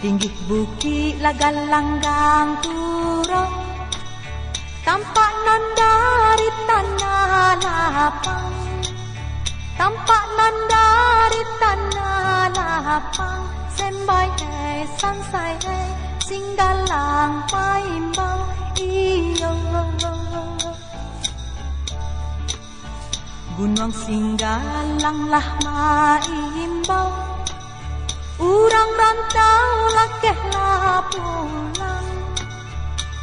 Tinggi bukit langgang turun, tampak nan dari tanah lapang, tampak nan dari tanah lapang. Sembai sansai singgalang paimbang iyo. Gunung singgalang lah maimbau, urang rantau lakehlah pulang,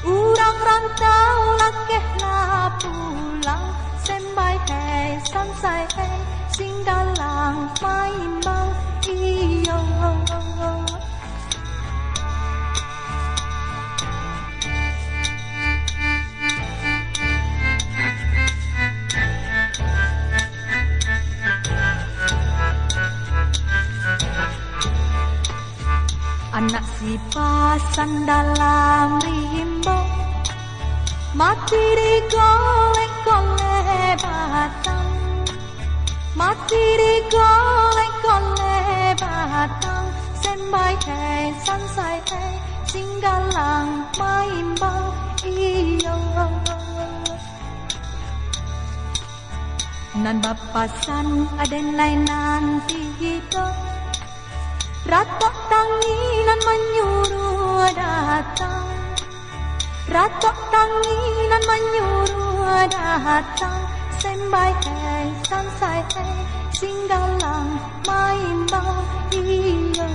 urang rantau lakehlah pulang. Sembai sansai singgalang maimbang iyo. Anak si pasan dalam rimbo, mati digolek-golek batang, mati digolek-golek batang. Sembai sansai singgalang maimbang iyo. Nan bapasan aden lain nanti hidup, ratok tanginan menyuruh datang, ratok tanginan menyuruh datang. Sembai sansai singgalang maimbang iyo.